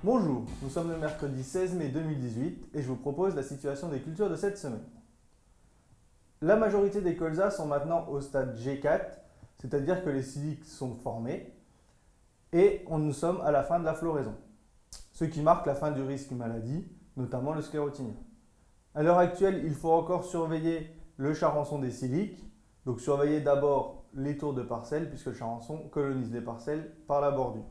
Bonjour, nous sommes le mercredi 16 mai 2018 et je vous propose la situation des cultures de cette semaine. La majorité des colzas sont maintenant au stade G4, c'est-à-dire que les siliques sont formés et nous sommes à la fin de la floraison, ce qui marque la fin du risque maladie, notamment le sclérotinien. À l'heure actuelle, il faut encore surveiller le charançon des siliques, donc surveiller d'abord les tours de parcelles puisque le charançon colonise les parcelles par la bordure.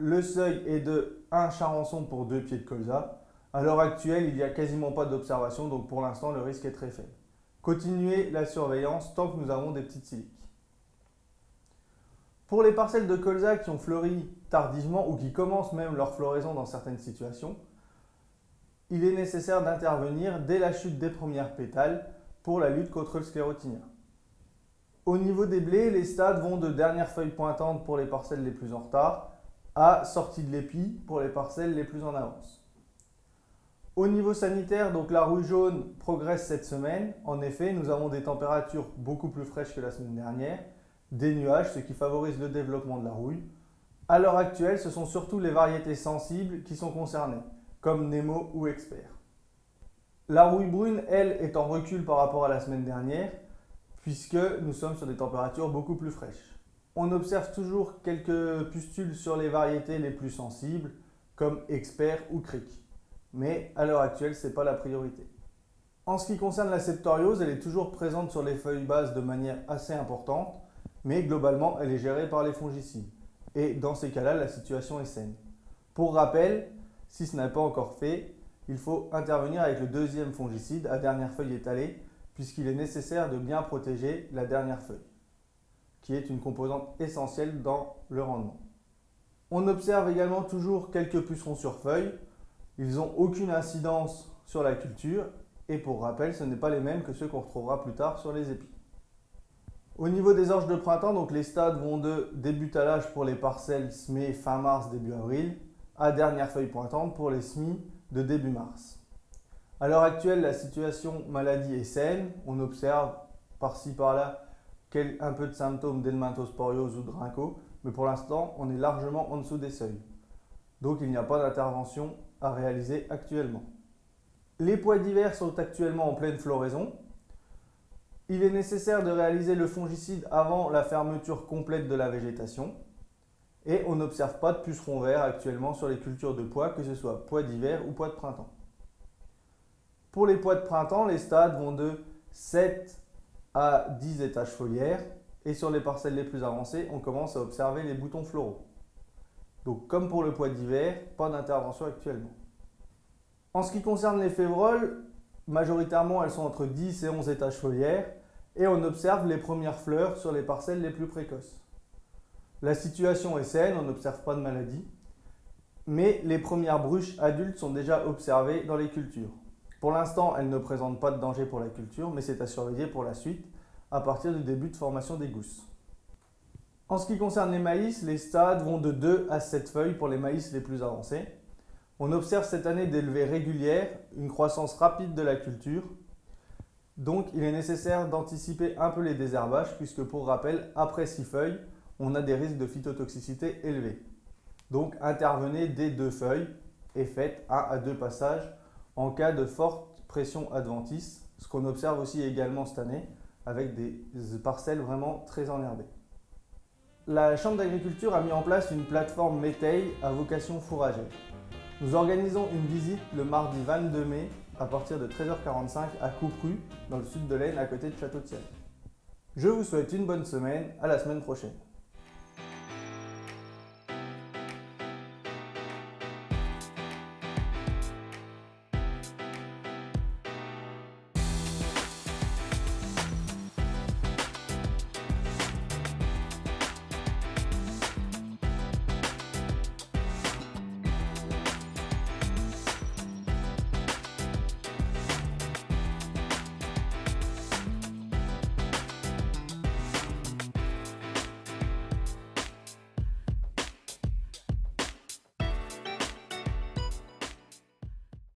Le seuil est de 1 charançon pour 2 pieds de colza. À l'heure actuelle, il n'y a quasiment pas d'observation, donc pour l'instant, le risque est très faible. Continuez la surveillance tant que nous avons des petites siliques. Pour les parcelles de colza qui ont fleuri tardivement ou qui commencent même leur floraison dans certaines situations, il est nécessaire d'intervenir dès la chute des premières pétales pour la lutte contre le sclérotinien. Au niveau des blés, les stades vont de dernières feuilles pointantes pour les parcelles les plus en retard à sortie de l'épi pour les parcelles les plus en avance. Au niveau sanitaire, donc la rouille jaune progresse cette semaine. En effet, nous avons des températures beaucoup plus fraîches que la semaine dernière, des nuages, ce qui favorise le développement de la rouille. À l'heure actuelle, ce sont surtout les variétés sensibles qui sont concernées, comme Nemo ou Expert. La rouille brune, elle, est en recul par rapport à la semaine dernière, puisque nous sommes sur des températures beaucoup plus fraîches. On observe toujours quelques pustules sur les variétés les plus sensibles, comme Expert ou Cric. Mais à l'heure actuelle, ce n'est pas la priorité. En ce qui concerne la septoriose, elle est toujours présente sur les feuilles basses de manière assez importante, mais globalement, elle est gérée par les fongicides. Et dans ces cas-là, la situation est saine. Pour rappel, si ce n'est pas encore fait, il faut intervenir avec le deuxième fongicide à dernière feuille étalée, puisqu'il est nécessaire de bien protéger la dernière feuille, qui est une composante essentielle dans le rendement. On observe également toujours quelques pucerons sur feuilles. Ils n'ont aucune incidence sur la culture et pour rappel, ce n'est pas les mêmes que ceux qu'on retrouvera plus tard sur les épis. Au niveau des orges de printemps, donc les stades vont de début talage pour les parcelles semées fin mars, début avril, à dernière feuille pointante pour les semis de début mars. À l'heure actuelle, la situation maladie est saine. On observe par-ci par-là un peu de symptômes d'helminthosporiose ou de Rhinco, mais pour l'instant, on est largement en dessous des seuils. Donc il n'y a pas d'intervention à réaliser actuellement. Les pois d'hiver sont actuellement en pleine floraison. Il est nécessaire de réaliser le fongicide avant la fermeture complète de la végétation. Et on n'observe pas de pucerons verts actuellement sur les cultures de pois, que ce soit pois d'hiver ou pois de printemps. Pour les pois de printemps, les stades vont de 7 à 10 étages foliaires et sur les parcelles les plus avancées, on commence à observer les boutons floraux. Donc comme pour le pois d'hiver, pas d'intervention actuellement. En ce qui concerne les févroles, majoritairement elles sont entre 10 et 11 étages foliaires et on observe les premières fleurs sur les parcelles les plus précoces. La situation est saine, on n'observe pas de maladie, mais les premières bruches adultes sont déjà observées dans les cultures. Pour l'instant, elles ne présentent pas de danger pour la culture, mais c'est à surveiller pour la suite, à partir du début de formation des gousses. En ce qui concerne les maïs, les stades vont de 2 à 7 feuilles pour les maïs les plus avancés. On observe cette année des levées régulières, une croissance rapide de la culture. Donc il est nécessaire d'anticiper un peu les désherbages, puisque pour rappel, après 6 feuilles, on a des risques de phytotoxicité élevés. Donc intervenez dès 2 feuilles et faites 1 à 2 passages en cas de forte pression adventice, ce qu'on observe aussi également cette année avec des parcelles vraiment très enherbées. La Chambre d'agriculture a mis en place une plateforme métail à vocation fourragère. Nous organisons une visite le mardi 22 mai à partir de 13h45 à Coupru, dans le sud de l'Aisne, à côté de Château-Thierry. Je vous souhaite une bonne semaine, à la semaine prochaine.